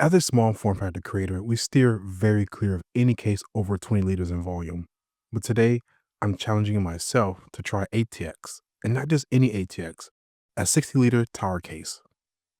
As a small form factor creator, we steer very clear of any case over 20 liters in volume. But today, I'm challenging myself to try ATX, and not just any ATX, a 60-liter tower case.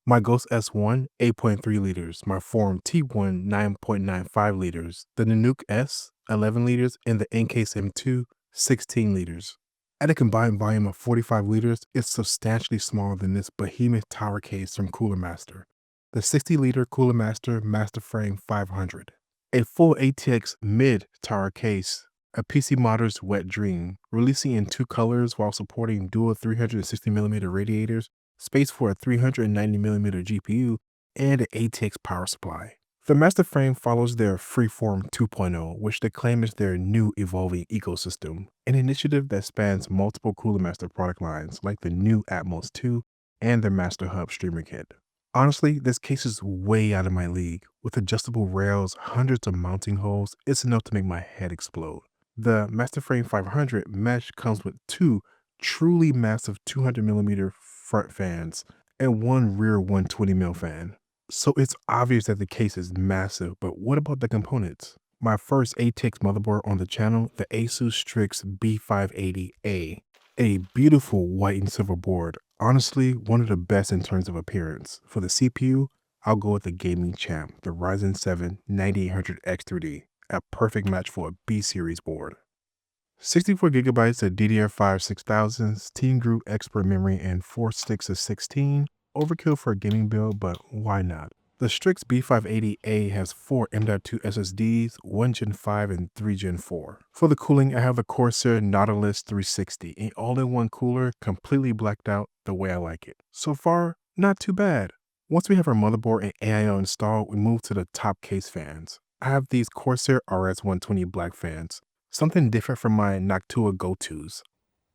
My Ghost S1, 8.3 liters, my Forum T1, 9.95 liters, the Nanook S, 11 liters, and the Encase M2, 16 liters. At a combined volume of 45 liters, it's substantially smaller than this behemoth tower case from Cooler Master, the 60-liter Cooler Master MasterFrame 500. A full ATX mid-tower case, a PC modder's wet dream, releasing in two colors while supporting dual 360mm radiators, space for a 390mm GPU, and an ATX power supply. The MasterFrame follows their Freeform 2.0, which they claim is their new evolving ecosystem, an initiative that spans multiple Cooler Master product lines like the new Atmos 2 and their Master Hub streamer kit. Honestly, this case is way out of my league. With adjustable rails, hundreds of mounting holes, it's enough to make my head explode. The MasterFrame 500 mesh comes with two truly massive 200mm front fans and one rear 120mm fan. So it's obvious that the case is massive, but what about the components? My first ATX motherboard on the channel, the Asus Strix B580A. A beautiful white and silver board. Honestly, one of the best in terms of appearance. For the CPU, I'll go with the gaming champ, the Ryzen 7 9800X3D, a perfect match for a B-series board. 64GB of DDR5 6000s, Team Group Expert memory, and 4 sticks of 16. Overkill for a gaming build, but why not? The Strix B580A has 4 M.2 SSDs, 1 Gen 5 and 3 Gen 4. For the cooling, I have the Corsair Nautilus 360, an all-in-one cooler, completely blacked out the way I like it. So far, not too bad. Once we have our motherboard and AIO installed, we move to the top case fans. I have these Corsair RS120 black fans, something different from my Noctua go-tos.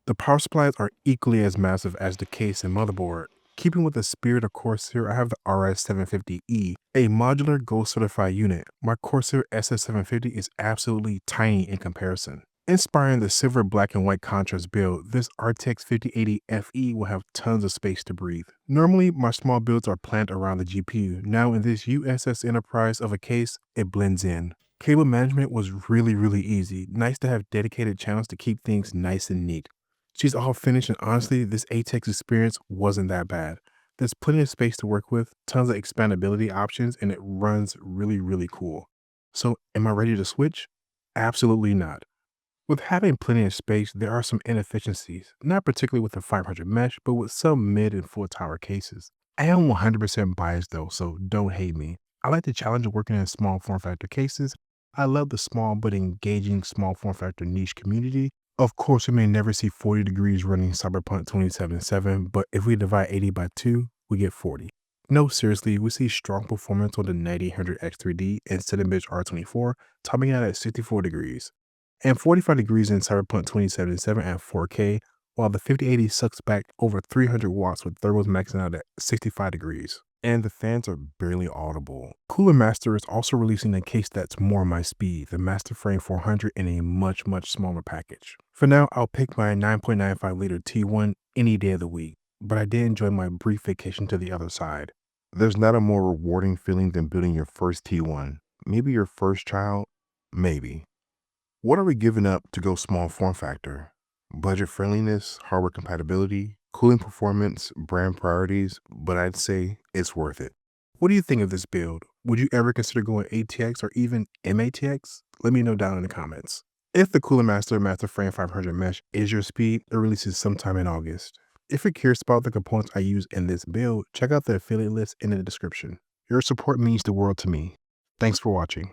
The power supplies are equally as massive as the case and motherboard. Keeping with the spirit of Corsair, I have the RS750E, a modular gold certified unit. My Corsair SS750 is absolutely tiny in comparison. Inspiring the silver, black, and white contrast build, this RTX 5080 FE will have tons of space to breathe. Normally, my small builds are planned around the GPU. Now in this USS Enterprise of a case, it blends in. Cable management was really easy. Nice to have dedicated channels to keep things nice and neat. She's all finished, and honestly, this ATX experience wasn't that bad. There's plenty of space to work with, tons of expandability options, and it runs really cool. So am I ready to switch? Absolutely not. With having plenty of space, there are some inefficiencies, not particularly with the 500 mesh, but with some mid and full tower cases. I am 100% biased though, so don't hate me. I like the challenge of working in small form factor cases. I love the small but engaging small form factor niche community. Of course, we may never see 40 degrees running Cyberpunk 2077, but if we divide 80 by 2, we get 40. No, seriously, we see strong performance on the 9800X3D and Cinebench R24, topping out at 64 degrees, and 45 degrees in Cyberpunk 2077 at 4K, while the 5080 sucks back over 300 watts with thermals maxing out at 65 degrees. And the fans are barely audible. Cooler Master is also releasing a case that's more my speed, the MasterFrame 400 in a much smaller package. For now, I'll pick my 9.95 liter T1 any day of the week, but I did enjoy my brief vacation to the other side. There's not a more rewarding feeling than building your first T1. Maybe your first child, maybe. What are we giving up to go small form factor? Budget friendliness, hardware compatibility, cooling performance, brand priorities, but I'd say it's worth it. What do you think of this build? Would you ever consider going ATX or even MATX? Let me know down in the comments. If the Cooler Master MasterFrame 500 mesh is your speed, it releases sometime in August. If you're curious about the components I use in this build, check out the affiliate list in the description. Your support means the world to me. Thanks for watching.